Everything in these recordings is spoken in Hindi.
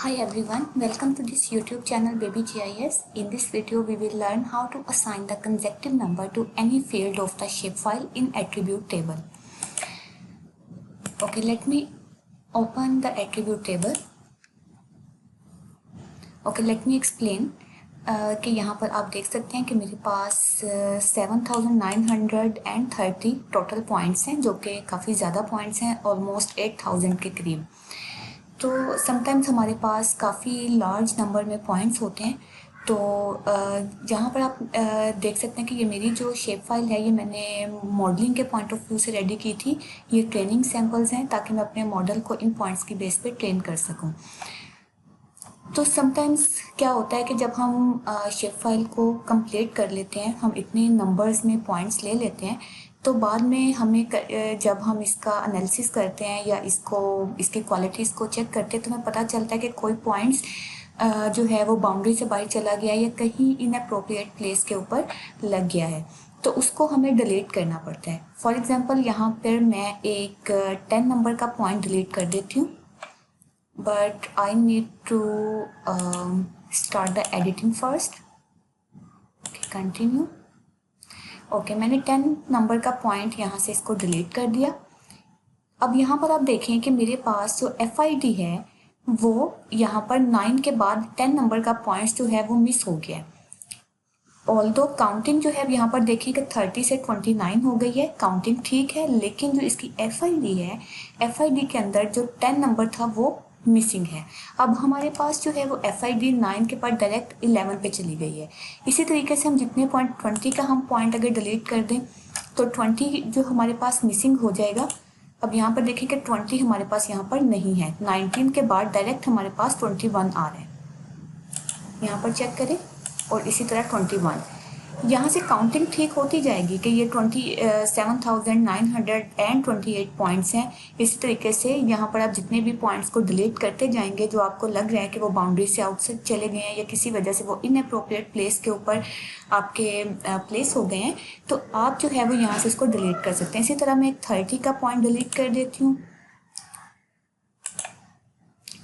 Hi everyone, welcome to this YouTube channel Baby GIS. In this video, we will learn how to assign the consecutive number to any field of the shapefile in attribute table. Okay, let me open the attribute table. Okay, let me explain कि यहाँ पर आप देख सकते हैं कि मेरे पास 7,930 टोटल पॉइंट्स हैं, जो कि काफ़ी ज़्यादा पॉइंट्स हैं, ऑलमोस्ट 8,000 के करीब। तो समटाइम्स हमारे पास काफ़ी लार्ज नंबर में पॉइंट्स होते हैं। तो जहाँ पर आप देख सकते हैं कि ये मेरी जो शेप फाइल है, ये मैंने मॉडलिंग के पॉइंट ऑफ व्यू से रेडी की थी। ये ट्रेनिंग सैम्पल्स हैं ताकि मैं अपने मॉडल को इन पॉइंट्स की बेस पे ट्रेन कर सकूं। तो समटाइम्स क्या होता है कि जब हम शेप फाइल को कंप्लीट कर लेते हैं, हम इतने नंबर्स में पॉइंट्स ले लेते हैं, तो बाद में हमें जब हम इसका एनालिसिस करते हैं या इसकी क्वालिटीज़ को चेक करते हैं, तो हमें पता चलता है कि कोई पॉइंट्स जो है वो बाउंड्री से बाहर चला गया या कहीं इनअप्रोप्रिएट प्लेस के ऊपर लग गया है, तो उसको हमें डिलीट करना पड़ता है। फॉर एग्जांपल यहाँ पर मैं एक 10 नंबर का पॉइंट डिलीट कर देती हूँ, but I need to start the editing first. Okay, continue. Okay, मैंने 10 नंबर का पॉइंट यहाँ से इसको डिलीट कर दिया। अब यहाँ पर आप देखें कि मेरे पास जो FID है वो यहाँ पर 9 के बाद 10 नंबर का पॉइंट जो है वो मिस हो गया है। ऑल्दो काउंटिंग जो है यहाँ पर देखें कि 30 से 29 हो गई है, काउंटिंग ठीक है, लेकिन जो इसकी FID है, FID के अंदर जो 10 नंबर था वो मिसिंग है। अब हमारे पास जो है वो FID 9 के बाद डायरेक्ट 11 पे चली गई है। इसी तरीके से हम जितने पॉइंट 20 का हम पॉइंट अगर डिलीट कर दें तो 20 जो हमारे पास मिसिंग हो जाएगा। अब यहाँ पर देखें कि 20 हमारे पास यहाँ पर नहीं है, 19 के बाद डायरेक्ट हमारे पास 21 आ रहा है। यहाँ पर चेक करें, और इसी तरह 21। यहाँ से काउंटिंग ठीक होती जाएगी कि ये 27,928 पॉइंट्स हैं। इसी तरीके से यहाँ पर आप जितने भी पॉइंट्स को डिलीट करते जाएंगे जो आपको लग रहा है कि वो बाउंड्री से आउटसाइड चले गए हैं या किसी वजह से वो इनअप्रोप्रिएट प्लेस के ऊपर आपके प्लेस हो गए हैं, तो आप जो है वो यहाँ से इसको डिलीट कर सकते हैं। इसी तरह मैं एक 30 का पॉइंट डिलीट कर देती हूँ,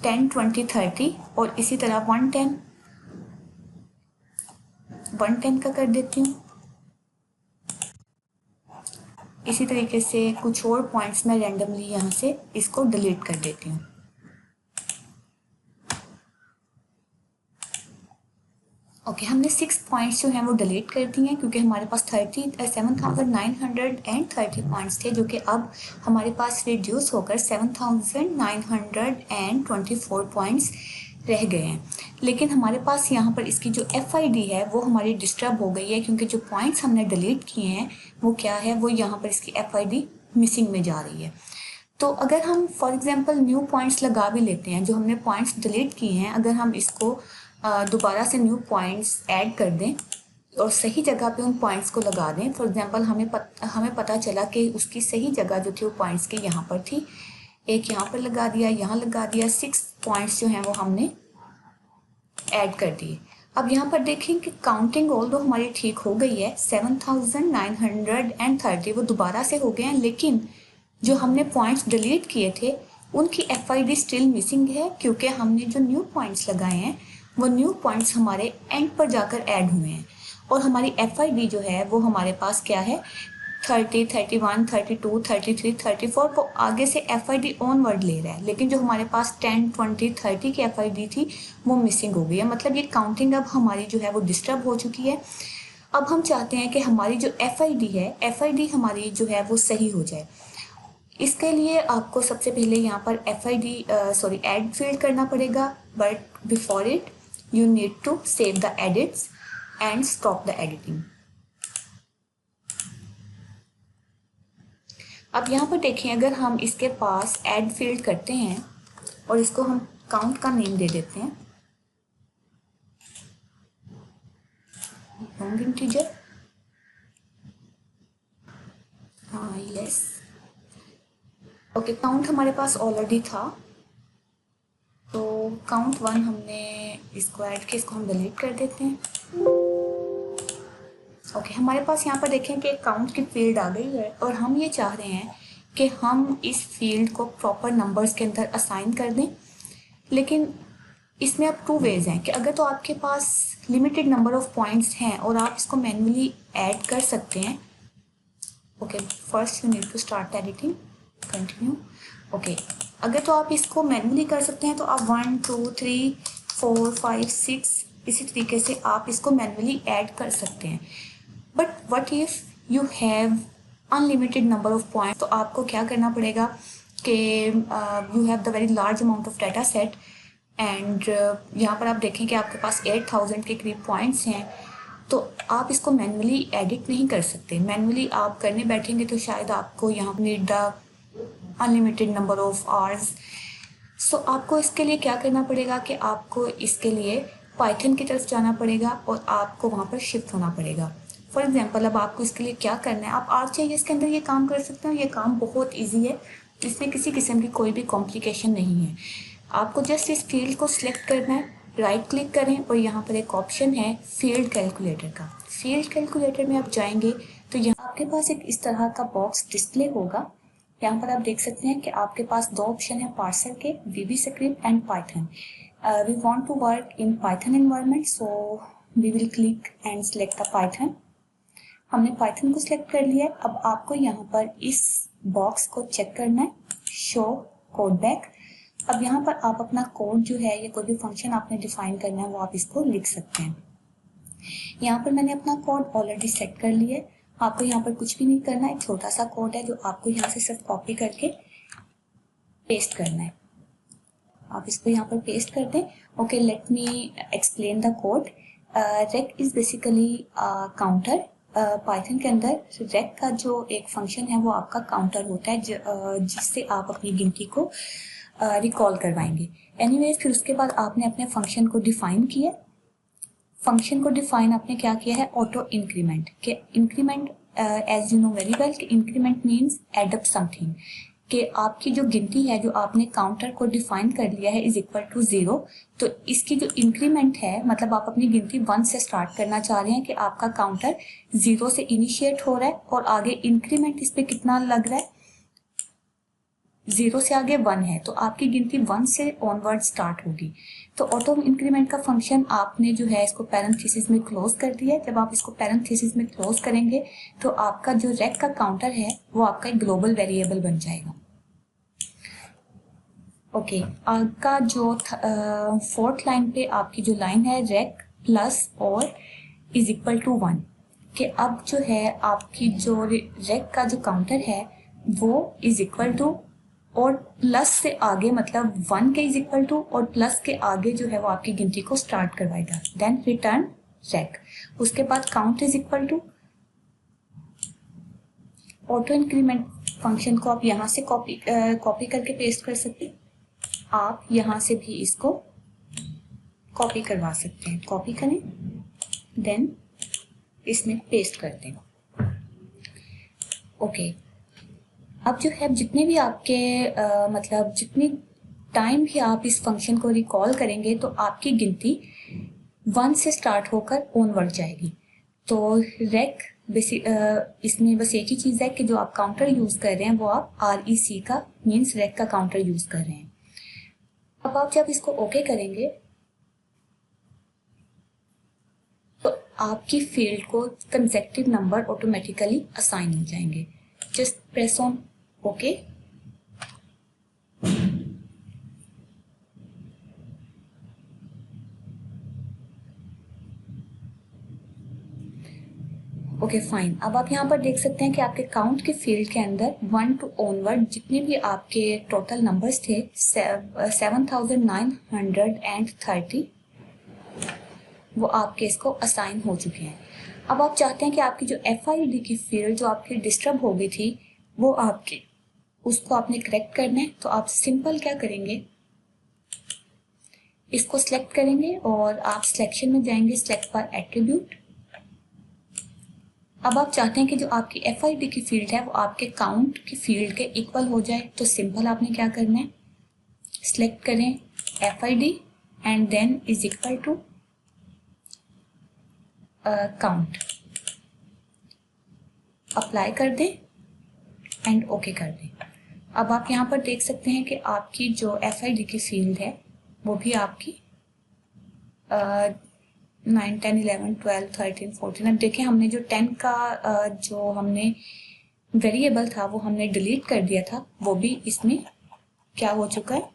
10, 20, 30, और इसी तरह 110 का कर देती हूँ। इसी तरीके से कुछ और पॉइंट्स मैं रैंडमली यहाँ से इसको डिलीट कर देती हूँ। ओके, हमने 6 पॉइंट्स जो हैं वो डिलीट कर दिए हैं क्योंकि हमारे पास 7,930 पॉइंट्स थे, जो कि अब हमारे पास रिड्यूस होकर 7,924 पॉइंट्स रह गए हैं। लेकिन हमारे पास यहाँ पर इसकी जो FID है वो हमारी डिस्टर्ब हो गई है, क्योंकि जो पॉइंट्स हमने डिलीट किए हैं वो क्या है, वो यहाँ पर इसकी FID मिसिंग में जा रही है। तो अगर हम फॉर एग्जांपल न्यू पॉइंट्स लगा भी लेते हैं, जो हमने पॉइंट्स डिलीट किए हैं, अगर हम इसको दोबारा से न्यू पॉइंट्स ऐड कर दें और सही जगह पे उन पॉइंट्स को लगा दें, फॉर एग्जांपल हमें पता चला कि उसकी सही जगह जो थी वो पॉइंट्स की यहाँ पर थी, एक यहाँ पर लगा दिया, यहाँ लगा दिया, 6 पॉइंट्स जो हैं वो हमने ऐड कर दिए। अब यहाँ पर देखें कि काउंटिंग ऑल्दो हमारी ठीक हो गई है, 7,930 वो दोबारा से हो गए हैं, लेकिन जो हमने पॉइंट्स डिलीट किए थे उनकी FID स्टिल मिसिंग है, क्योंकि हमने जो न्यू पॉइंट्स लगाए हैं वो न्यू पॉइंट्स हमारे एंड पर जाकर ऐड हुए हैं, और हमारी FID जो है वो हमारे पास क्या है, 30, 31, 32, 33, 34 वो आगे से FID ऑनवर्ड ले रहा है, लेकिन जो हमारे पास 10, 20, 30 की FID थी वो मिसिंग हो गई है। मतलब ये काउंटिंग अब हमारी जो है वो डिस्टर्ब हो चुकी है। अब हम चाहते हैं कि हमारी जो FID है, FID हमारी जो है वो सही हो जाए। इसके लिए आपको सबसे पहले यहाँ पर ऐड फील्ड करना पड़ेगा, but before it you need to save the edits and stop the editing. अब यहाँ पर देखें, अगर हम इसके पास ऐड फील्ड करते हैं और इसको हम काउंट का नेम दे देते हैं, long integer, yes, okay, count हमारे पास ऑलरेडी था, तो काउंट 1 हमने इसको ऐड किया, इसको हम डिलीट कर देते हैं। ओके, हमारे पास यहाँ पर देखें कि एक काउंट की फील्ड आ गई है, और हम ये चाह रहे हैं कि हम इस फील्ड को प्रॉपर नंबर्स के अंदर असाइन कर दें, लेकिन इसमें अब टू वेज हैं कि अगर तो आपके पास लिमिटेड नंबर ऑफ पॉइंट्स हैं और आप इसको मैन्युअली ऐड कर सकते हैं। Okay, first you need to start editing, continue. Okay, अगर तो आप इसको मैन्युअली कर सकते हैं तो आप 1 2 3 4 5 6 इसी तरीके से आप इसको मैन्युअली ऐड कर सकते हैं। But what if you have unlimited number of point, तो आपको क्या करना पड़ेगा कि you have the very large amount of data set and यहाँ पर आप देखें कि आपके पास 8000 के करीब पॉइंट्स हैं, तो आप इसको मैन्युअली एडिट नहीं कर सकते। मैन्युअली आप करने बैठेंगे तो शायद आपको यहाँ need the unlimited number of hours. So आपको इसके लिए क्या करना पड़ेगा कि आपको इसके लिए पाइथन की तरफ जाना पड़ेगा और आपको वहाँ पर शिफ्ट होना पड़ेगा। फॉर एग्जांपल, अब आपको इसके लिए क्या करना है, आप आरजीआईएस के अंदर ये काम कर सकते हो। ये काम बहुत इजी है, इसमें किसी किस्म की कोई भी कॉम्प्लिकेशन नहीं है। आपको जस्ट इस फील्ड को सिलेक्ट करना है, राइट क्लिक करें और यहाँ पर एक ऑप्शन है फील्ड कैलकुलेटर का। फील्ड कैलकुलेटर में आप जाएंगे तो यहाँ आपके पास एक इस तरह का बॉक्स डिस्प्ले होगा। यहाँ पर आप देख सकते हैं कि आपके पास दो ऑप्शन है पार्सर के, VB script and Python. We want to work in Python environment, so we will click and select the Python. हमने पाइथन को सिलेक्ट कर लिया है। अब आपको यहाँ पर इस बॉक्स को चेक करना है, शो कोड बैक। अब यहाँ पर आप अपना कोड जो है या कोई भी फंक्शन आपने डिफाइन करना है वो आप इसको लिख सकते हैं। यहाँ पर मैंने अपना कोड ऑलरेडी सेट कर लिया है। आपको यहाँ पर कुछ भी नहीं करना है, एक छोटा सा कोड है जो आपको यहाँ से सिर्फ कॉपी करके पेस्ट करना है। आप इसको यहाँ पर पेस्ट कर दें। Okay, let me explain the code. Rec is basically counter. Python के अंदर रेक का जो एक फंक्शन है वो आपका काउंटर होता है, जिससे आप अपनी गिनती को रिकॉल करवाएंगे। एनीवेज, फिर उसके बाद आपने अपने फंक्शन को डिफाइन किया। फंक्शन को डिफाइन आपने क्या किया है, ऑटो इंक्रीमेंट। के increment as you know very well कि increment means add up something, कि आपकी जो गिनती है जो आपने काउंटर को डिफाइन कर लिया है इज इक्वल टू 0, तो इसकी जो इंक्रीमेंट है मतलब आप अपनी गिनती 1 से स्टार्ट करना चाह रहे हैं कि आपका काउंटर 0 से इनिशिएट हो रहा है और आगे इंक्रीमेंट इस पर कितना लग रहा है, 0 से आगे 1 है, तो आपकी गिनती 1 से ऑनवर्ड स्टार्ट होगी। तो ऑटो इंक्रीमेंट का फंक्शन आपने जो है इसको पैरेंथेसिस में क्लोज कर दिया है। जब आप इसको पैरेंथेसिस में क्लोज करेंगे तो आपका जो रेक का काउंटर है वो आपका एक ग्लोबल वेरिएबल बन जाएगा। ओके, आपका जो फोर्थ लाइन पे आपकी जो लाइन है रेक प्लस और इज इक्वल टू 1, कि अब जो है आपकी जो रेक का जो काउंटर है वो इज इक्वल टू और प्लस से आगे मतलब 1 के इज इक्वल टू और प्लस के आगे जो है वो आपकी गिनती को स्टार्ट करवाएगा। देन रिटर्न रेक, उसके बाद count is equal to. Auto increment function को आप यहाँ से कॉपी करके पेस्ट कर सकते हैं। आप यहाँ से भी इसको कॉपी करवा सकते हैं। कॉपी करें, देन इसमें पेस्ट कर दें। ओके, अब जो है जितने भी आपके मतलब जितनी टाइम भी आप इस फंक्शन को रिकॉल करेंगे तो आपकी गिनती 1 से स्टार्ट होकर ऑनवर्ड जाएगी। तो रेक इसमें बस एक ही चीज़ है कि जो आप काउंटर यूज़ कर रहे हैं वो आप REC का मीन्स रेक का काउंटर यूज़ कर रहे हैं। अब आप जब इसको ओके करेंगे तो आपकी फील्ड को कंसेक्टिव नंबर ऑटोमेटिकली असाइन हो जाएंगे। Just press on okay. Okay fine, अब आप यहाँ पर देख सकते हैं कि आपके काउंट के फील्ड के अंदर 1 टू ऑनवर्ड जितने भी आपके टोटल नंबर्स थे 7930 वो आपके इसको असाइन हो चुके हैं। अब आप चाहते हैं कि आपकी जो FID की फील्ड जो आपकी डिस्टर्ब हो गई थी वो आपकी उसको आपने करेक्ट करना है। तो आप सिंपल क्या करेंगे, इसको सिलेक्ट करेंगे और आप सिलेक्शन में जाएंगे, सिलेक्ट बाय एट्रीब्यूट। अब आप चाहते हैं कि जो आपकी FID की फील्ड है वो आपके काउंट की फील्ड के इक्वल हो जाए, तो सिंपल आपने क्या करना है, सिलेक्ट करें FID and then is equal to count, apply कर दें एंड ओके कर दें। अब आप यहाँ पर देख सकते हैं कि आपकी जो FID की फील्ड है वो भी आपकी 9, 10, 11, 12, 13, 14। अब देखें हमने जो 10 का जो हमने वेरिएबल था वो हमने डिलीट कर दिया था, वो भी इसमें क्या हो चुका है,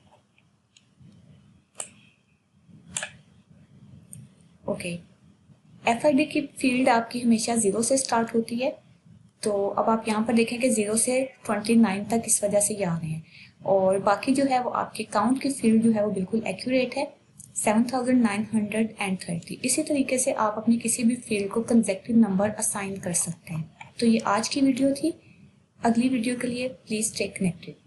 ओके। FID की फील्ड आपकी हमेशा 0 से स्टार्ट होती है, तो अब आप यहाँ पर देखें कि 0 से 29 तक इस वजह से ये आ रहे हैं, और बाकी जो है वो आपके काउंट की फील्ड जो है वो बिल्कुल एक्यूरेट है, 7930। इसी तरीके से आप अपनी किसी भी फील्ड को कंसेक्टिव नंबर असाइन कर सकते हैं। तो ये आज की वीडियो थी। अगली वीडियो के लिए प्लीज़ स्टे कनेक्टेड।